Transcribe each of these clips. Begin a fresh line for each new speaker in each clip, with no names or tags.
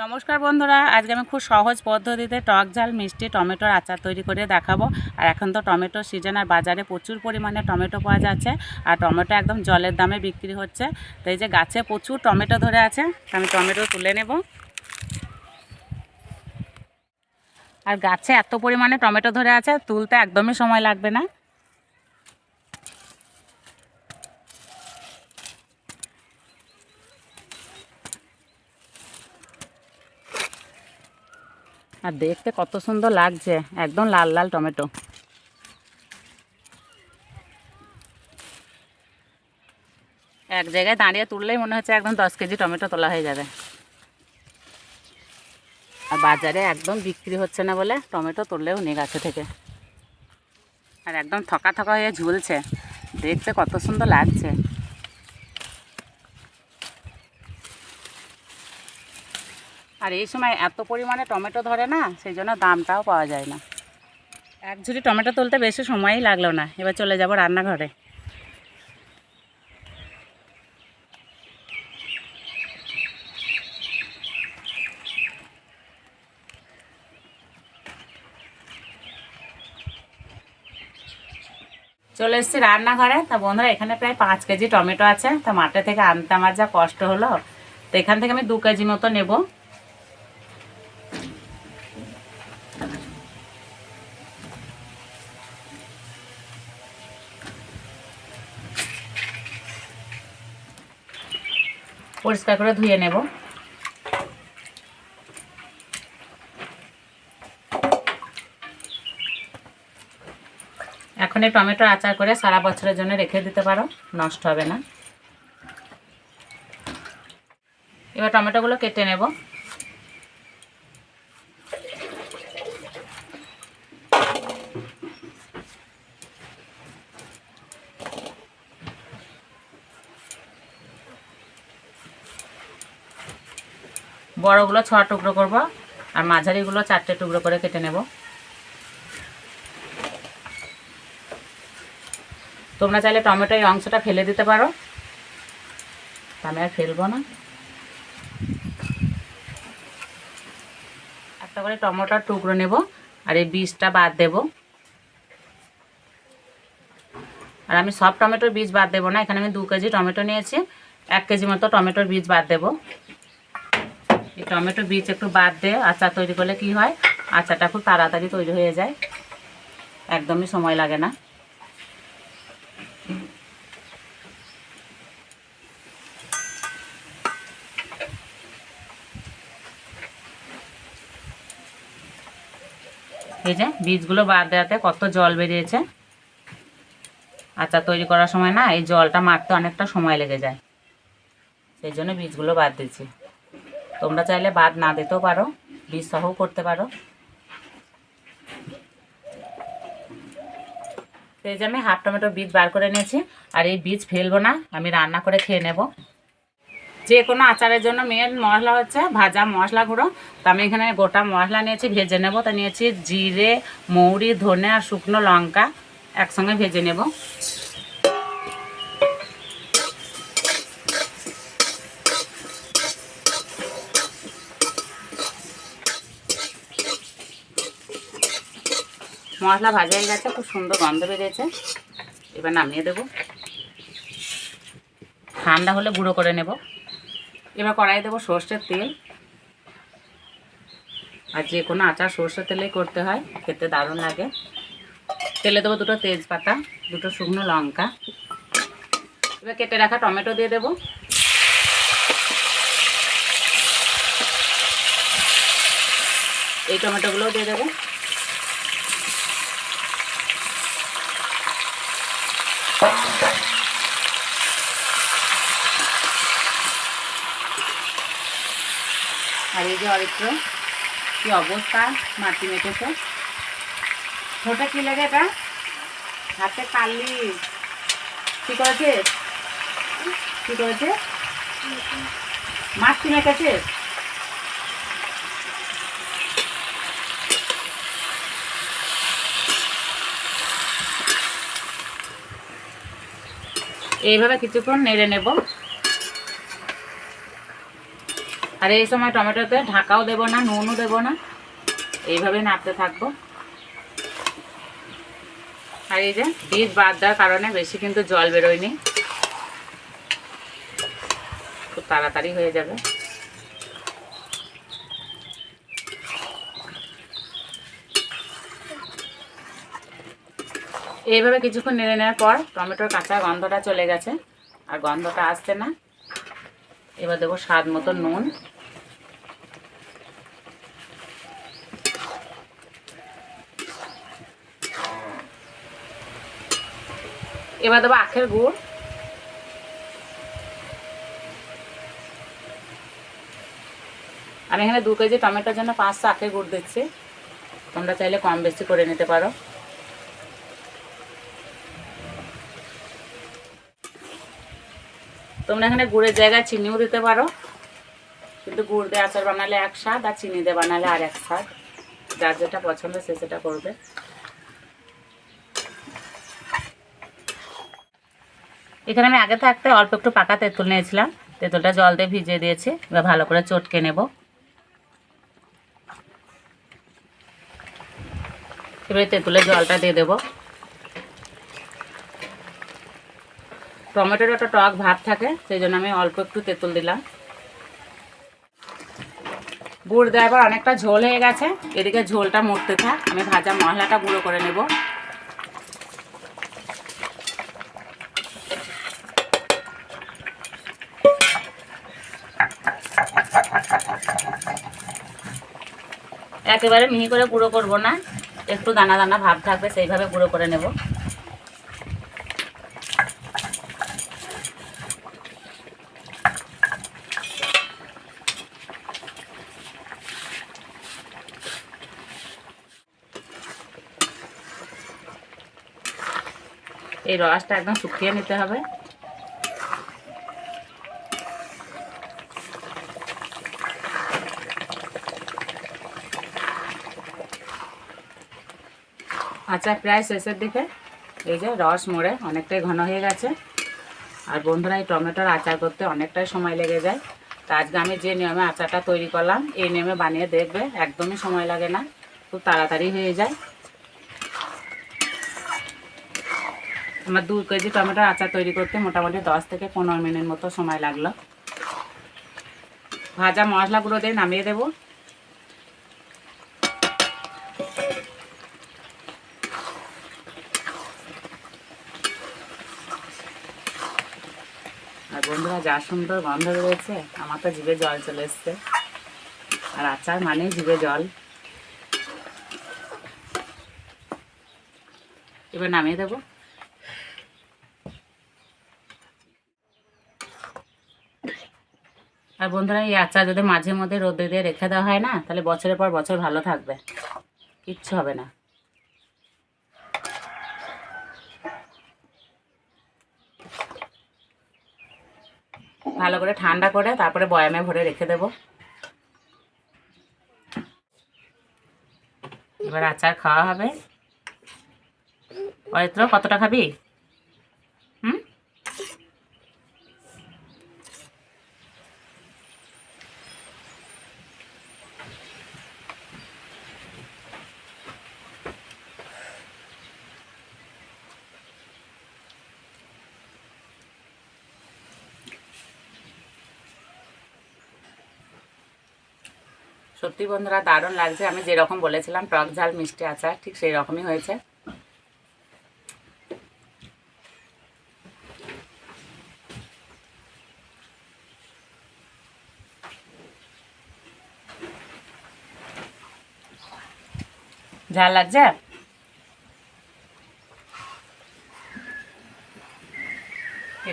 নমস্কার বন্ধুরা, আজকে আমি খুব সহজ পদ্ধতিতে টক ঝাল মিষ্টি টমেটোর আচার তৈরি করে দেখাবো। আর এখন তো টমেটোর সিজন, আর বাজারে প্রচুর পরিমাণে টমেটো পাওয়া যাচ্ছে, আর টমেটো একদম জলের দামে বিক্রি হচ্ছে। তো এই যে গাছে প্রচুর টমেটো ধরে আছে, আমি টমেটো তুলে নেব। আর গাছে এত পরিমাণে টমেটো ধরে আছে, তুলতে একদমই সময় লাগবে না। আর দেখতে কত সুন্দর লাগছে, একদম লাল লাল টমেটো। এক জায়গায় দাঁড়িয়ে তুললেই মনে হচ্ছে একদম 10 কেজি টমেটো তোলা হয়ে যাবে। আর বাজারে একদম বিক্রি হচ্ছে না বলে টমেটো তুললেও নেই গাছে থেকে। আর একদম থকা থকা হয়ে ঝুলছে, দেখতে কত সুন্দর লাগছে। আর এই সময় এত পরিমাণে টমেটো ধরে না, সেই জন্য দামটাও পাওয়া যায় না। এক ঝুড়ি টমেটো তুলতে বেশি সময়ই লাগলো না। এবার চলে যাব রান্নাঘরে। চলে এসেছি রান্নাঘরে। তা বন্ধুরা, এখানে প্রায় 5 কেজি টমেটো আছে। তা মাঠে থেকে আনতে আমার যা কষ্ট হলো, তো এখান থেকে আমি 2 কেজি মতো নেব। পরিষ্কার করে ধুয়ে নেব। এখন এই টমেটো আচার করে সারা বছরের জন্য রেখে দিতে পারো, নষ্ট হবে না। এবার টমেটোগুলো কেটে নেব। বড়গুলো 6 টুকরো করব, আর মাঝারিগুলো 4টে টুকরো করে কেটে নেব। তোমরা চাইলে টমেটো এই অংশটা ফেলে দিতে পারো, আমি আর ফেলবো না। একটা করে টমেটোর টুকরো নেব, আর এই বীজটা বাদ দেব। আর আমি সব টমেটোর বীজ বাদ দেবো না, এখানে আমি 2 কেজি টমেটো নিয়েছি, 1 কেজি মতো টমেটোর বীজ বাদ দেব। এই টমেটো বীজ একটু বাদ দিয়ে আচার তৈরি করলে কি হয়, আচারটা খুব তাড়াতাড়ি তৈরি হয়ে যায়, একদমই সময় লাগে না। এই যে বীজগুলো বাদ দেওয়াতে কত জল বেরিয়েছে। আচার তৈরি করার সময় না, এই জলটা মারতে অনেকটা সময় লেগে যায়, সেই জন্য বীজগুলো বাদ দিচ্ছি। তোমরা চাইলে বাদ না দিতেও পারো, বীজ সহও করতে পারো। এই যে আমি হাফ টমেটো বীজ বার করে নিয়েছি, আর এই বীজ ফেলবো না, আমি রান্না করে খেয়ে নেব। যে কোনো আচারের জন্য মেন মশলা হচ্ছে ভাজা মশলা গুঁড়ো। তো আমি এখানে গোটা মশলা নিয়েছি, ভেজে নেব। তা নিয়েছি জিরে, মৌরি, ধনে আর শুকনো লঙ্কা একসঙ্গে ভেজে নেব। মশলা ভাজা হয়ে গেছে, খুব সুন্দর গন্ধ বেরিয়েছে। এবার নামিয়ে দেব, ঠান্ডা হলে গুঁড়ো করে নেব। এবার কড়াইয়ে দেবো সর্ষের তেল। আর যে কোনো আচার সর্ষের তেলেই করতে হয়, খেতে দারুণ লাগে। তেলে দেবো 2টো তেজপাতা, 2টো শুকনো লঙ্কা। এবার কেটে রাখা টমেটো দিয়ে দেবো। এই টমেটোগুলোও দিয়ে দেবো। আর এই যে অরিত্র, কি অবস্থা, মাটি মেটেছে। ছোটা কি লাগে এটা, হাতে কালি। কি করেছে, কি করেছে, মাটি মেটেছে। এইভাবে কিছুক্ষণ নেড়ে নেব। আর এই সময় টমেটোতে ঢাকাও দেবো না, নুনও দেবো না, এইভাবেই নাড়তে থাকবো। আর এই যে বীজ বাদ দেওয়ার কারণে বেশি কিন্তু জল বেরোয়নি, খুব তাড়াতাড়ি হয়ে যাবে। এইভাবে কিছুক্ষণ নেড়ে নেওয়ার পর টমেটোর কাঁচা গন্ধটা চলে গেছে, আর গন্ধটা আসছে না। এবার দেবো স্বাদ মতো নুন, এবার দেবো আখের গুড়, আমি এখানে 2 কেজি টমেটোর জন্য 500 আখের গুড় দিচ্ছি, তোমরা চাইলে কম বেশি করে নিতে পারো। তোমরা এখানে গুড়ের জায়গায় চিনিও দিতে পারো, কিন্তু গুড় দিয়ে আচার বানালে এক স্বাদ, আর চিনি দিয়ে বানালে আর এক স্বাদ, যার যেটা পছন্দ সে সেটা করবে। এখানে আমি আগে থাকতে অল্প একটু পাকা তেঁতুল নিয়েছিলাম, তেঁতুলটা জল দিয়ে ভিজিয়ে দিয়েছি, এবার ভালো করে চটকে নেব। এবারে তেঁতুলের জলটা দিয়ে দেবো। টমেটোর একটা টক ভাব থাকে, সেই জন্য আমি অল্প একটু তেঁতুল দিলাম। গুড় দেওয়ার পর অনেকটা ঝোল হয়ে গেছে, এদিকে ঝোলটা মরতে থাক, আমি ভাজা মশলাটা গুঁড়ো করে নেব। একেবারে মিহি করে গুঁড়ো করব না, একটু দানা দানা ভাব থাকবে, সেইভাবে গুঁড়ো করে নেব। এই রসটা একদম শুকিয়ে নিতে হবে। আচার প্রায় শেষের দিকে, এই যে রস মরে অনেকটাই ঘন হয়ে গেছে। আর বন্ধুরা, এই টমেটোর আচার করতে অনেকটাই সময় লেগে যায়, তো আজকে আমি যে নিয়মে আচারটা তৈরি করলাম এই নিয়মে বানিয়ে দেখবে, একদমই সময় লাগে না, খুব তাড়াতাড়ি হয়ে যায়। আমার 2 কেজি টমেটোর আচার তৈরি করতে মোটামুটি 10 থেকে 15 মিনিট মতো সময় লাগলো। ভাজা মশলাগুলো দিয়ে নামিয়ে দেবো। আর বন্ধুরা, যা সুন্দর গন্ধ রয়েছে, আমার তো জিভে জল চলে এসছে। আর আচার মানে জিভে জল। এবার নামিয়ে দেবো। আর বন্ধুরা, এই আচার যদি মাঝে মধ্যে রোদে দিয়ে রেখে দেওয়া হয় না, তাহলে বছরের পর বছর ভালো থাকবে, কিচ্ছু হবে না। ভালো করে ঠান্ডা করে তারপরে বয়ামে ভরে রেখে দেব। এবার আচার খাওয়া হবে। অরিত্র, কতটা খাবি? হুম, সত্যি বন্ধুরা দারুণ লাগছে। আমি যেরকম বলেছিলাম টক ঝাল মিষ্টি আচার, ঠিক সেই রকমই হয়েছে। ঝাল লাগছে?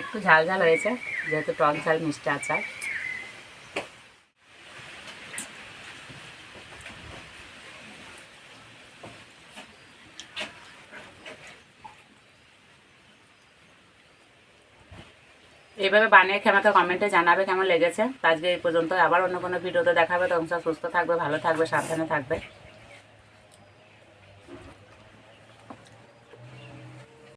একটু ঝাল ঝাল হয়েছে, যেহেতু টক ঝাল মিষ্টি আচার। এইভাবে বানিয়ে খেয়ে আমাকে কমেন্টে জানাবে কেমন লেগেছে। আজকে এই পর্যন্ত, আবার অন্য কোনো ভিডিওতে দেখাবে। তখন সব সুস্থ থাকবে, ভালো থাকবে, সাবধানে থাকবে।